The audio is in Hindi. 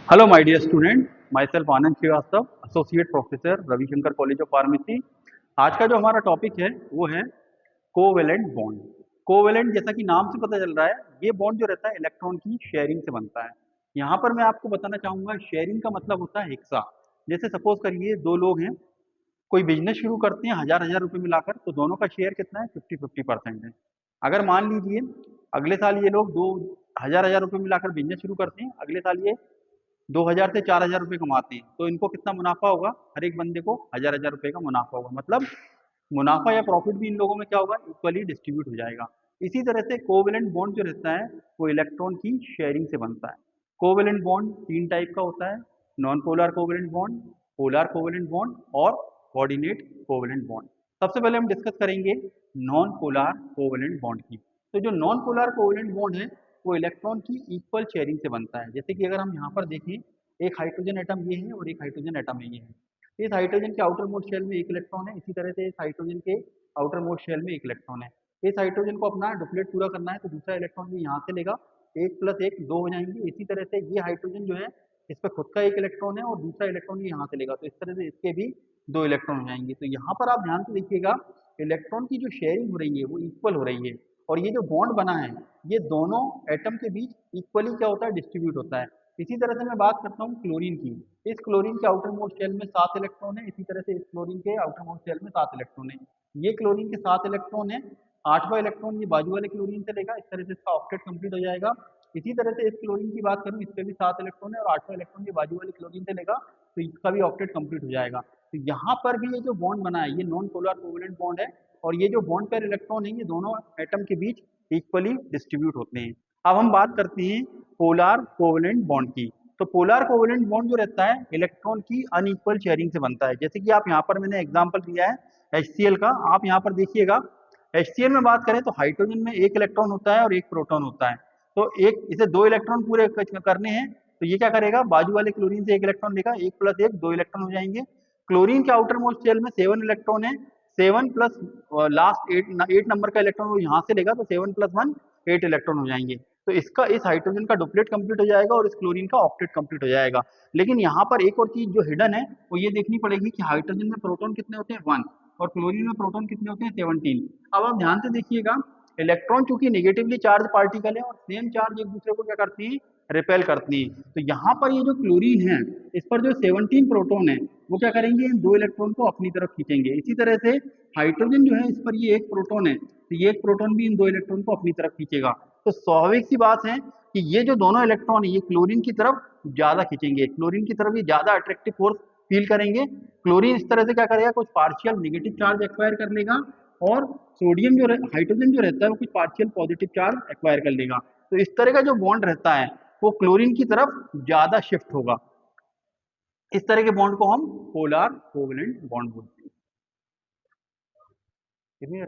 Hello my dear student, my self Anand Shrivastava, associate professor Ravishankar college of pharmacy. आज का जो हमारा टॉपिक है वो है कोवेलेंट बॉन्ड। कोवेलेंट जैसा कि नाम से पता चल रहा है, ये बॉन्ड जो रहता है इलेक्ट्रॉन की शेयरिंग से बनता है। यहाँ पर मैं आपको बताना चाहूंगा, शेयरिंग का मतलब होता है हिस्सा। जैसे सपोज करिए दो लोग हैं, कोई बिजनेस शुरू करते हैं हजार हजार रुपए मिलाकर, तो दोनों का शेयर कितना है, 50-50% है। अगर मान लीजिए अगले साल ये लोग दो हजार हजार रुपए मिलाकर बिजनेस शुरू करते हैं, अगले साल ये 2000 से 4000 रुपए कमाते हैं, तो इनको कितना मुनाफा होगा, हर एक बंदे को हजार हजार रुपए का मुनाफा होगा। मतलब मुनाफा या प्रॉफिट भी इन लोगों में क्या होगा, इक्वली डिस्ट्रीब्यूट हो जाएगा। इसी तरह से कोवेलेंट बॉन्ड जो रहता है वो इलेक्ट्रॉन की शेयरिंग से बनता है। कोवेलेंट बॉन्ड तीन टाइप का होता है: non polar covalent bond, polar covalent bond और कोऑर्डिनेट कोवेलेंट बॉन्ड। सबसे पहले हम डिस्कस करेंगे नॉन पोलर कोवेलेंट बॉन्ड की। तो जो नॉन पोलर कोवेलेंट बॉन्ड है वो इलेक्ट्रॉन की इक्वल शेयरिंग से बनता है। जैसे कि अगर हम यहाँ पर देखें, एक हाइड्रोजन एटम ये है और एक हाइड्रोजन एटम ये है। इस हाइड्रोजन के आउटर मोस्ट शेल में एक इलेक्ट्रॉन है, इसी तरह से इस हाइड्रोजन के आउटर मोस्ट शेल में एक इलेक्ट्रॉन है। इस हाइड्रोजन को अपना डुप्लेट पूरा करना है, तो दूसरा इलेक्ट्रॉन भी यहाँ से लेगा, एक प्लस एक दो हो जाएंगे। इसी तरह से ये हाइड्रोजन जो है, इस पर खुद का एक इलेक्ट्रॉन है और दूसरा इलेक्ट्रॉन भी यहाँ से लेगा, तो इस तरह से इसके भी दो इलेक्ट्रॉन हो जाएंगे। तो यहाँ पर आप ध्यान से देखिएगा, इलेक्ट्रॉन की जो शेयरिंग हो रही है वो इक्वल हो रही है, और ये जो बॉन्ड बना है ये दोनों एटम के बीच इक्वली क्या होता है, डिस्ट्रीब्यूट होता है। इसी तरह से मैं बात करता हूँ क्लोरीन की। इस क्लोरीन के आउटर मोस्ट शेल में 7 इलेक्ट्रॉन है, इसी तरह से इस क्लोरीन के आउटर मोस्ट शेल में 7 इलेक्ट्रॉन है। ये क्लोरीन के 7 इलेक्ट्रॉन है, 8वां इलेक्ट्रॉन ये बाजू वाले क्लोरीन से लेगा, इस तरह से इसका ऑक्टेट कंप्लीट हो जाएगा। इसी तरह से इस क्लोरीन की बात करूँ, इस पे भी 7 इलेक्ट्रॉन है और 8वां इलेक्ट्रॉन ये बाजू वाले क्लोरीन से लेगा, तो इसका भी ऑक्टेट कंप्लीट हो जाएगा। तो यहाँ पर भी ये जो बॉन्ड बना है ये नॉन पोलर कोवेलेंट बॉन्ड है, और ये जो बॉन्ड पेयर इलेक्ट्रॉन है ये दोनों एटम के बीच इक्वली डिस्ट्रीब्यूट होते हैं। अब हम बात करते हैं पोलर कोवेलेंट बॉन्ड की। तो पोलर कोवेलेंट बॉन्ड जो रहता है इलेक्ट्रॉन की अनइक्वल शेयरिंग से बनता है। जैसे कि आप यहाँ पर मैंने एग्जांपल दिया है HCl का, आप यहाँ पर देखिएगा। HCl में बात करें तो हाइड्रोजन में एक इलेक्ट्रॉन होता है और एक प्रोटॉन होता है। तो एक इसे दो इलेक्ट्रॉन पूरे करने हैं, तो ये क्या करेगा, बाजू वाले क्लोरीन से एक इलेक्ट्रॉन लेगा, एक प्लस एक दो इलेक्ट्रॉन हो जाएंगे। क्लोरीन के आउटर मोस्ट शेल में 7 इलेक्ट्रॉन है, 7 प्लस लास्ट 8 नंबर का इलेक्ट्रॉन वो यहाँ से लेगा, तो 7 + 1 8 इलेक्ट्रॉन हो जाएंगे। तो इसका इस हाइड्रोजन का डुप्लेट कंप्लीट हो जाएगा और इस क्लोरीन का ऑक्टेट कंप्लीट हो जाएगा। लेकिन यहाँ पर एक और चीज जो हिडन है वो ये देखनी पड़ेगी कि हाइड्रोजन में प्रोटॉन कितने होते हैं, 1, और क्लोरीन में प्रोटॉन कितने होते हैं, 17। अब आप ध्यान से देखिएगा, इलेक्ट्रॉन चूंकि नेगेटिवली चार्ज पार्टिकल है और सेम चार्ज एक दूसरे को क्या करती है, रिपेल करती है। तो यहाँ पर ये जो क्लोरीन है, इस पर जो 17 प्रोटॉन है वो क्या करेंगे, इन दो इलेक्ट्रॉन को अपनी तरफ खींचेंगे। इसी तरह से हाइड्रोजन जो है, इस पर ये एक प्रोटॉन है, तो ये एक प्रोटॉन भी इन दो इलेक्ट्रॉन को अपनी तरफ खींचेगा। तो स्वाभाविक सी बात है कि ये जो दोनों इलेक्ट्रॉन है ये क्लोरीन की तरफ ज्यादा खींचेंगे, क्लोरीन की तरफ ये ज्यादा अट्रैक्टिव फोर्स फील करेंगे। क्लोरीन इस तरह से क्या करेगा, कुछ पार्शियल नेगेटिव चार्ज एक्वायर कर लेगा, और सोडियम जो हाइड्रोजन जो रहता है वो कुछ पार्शियल पॉजिटिव चार्ज एक्वायर कर लेगा। तो इस तरह का जो बॉन्ड रहता है वो क्लोरीन की तरफ ज्यादा शिफ्ट होगा। इस तरह के बॉन्ड को हम पोलर कोवेलेंट बॉन्ड बोलते हैं।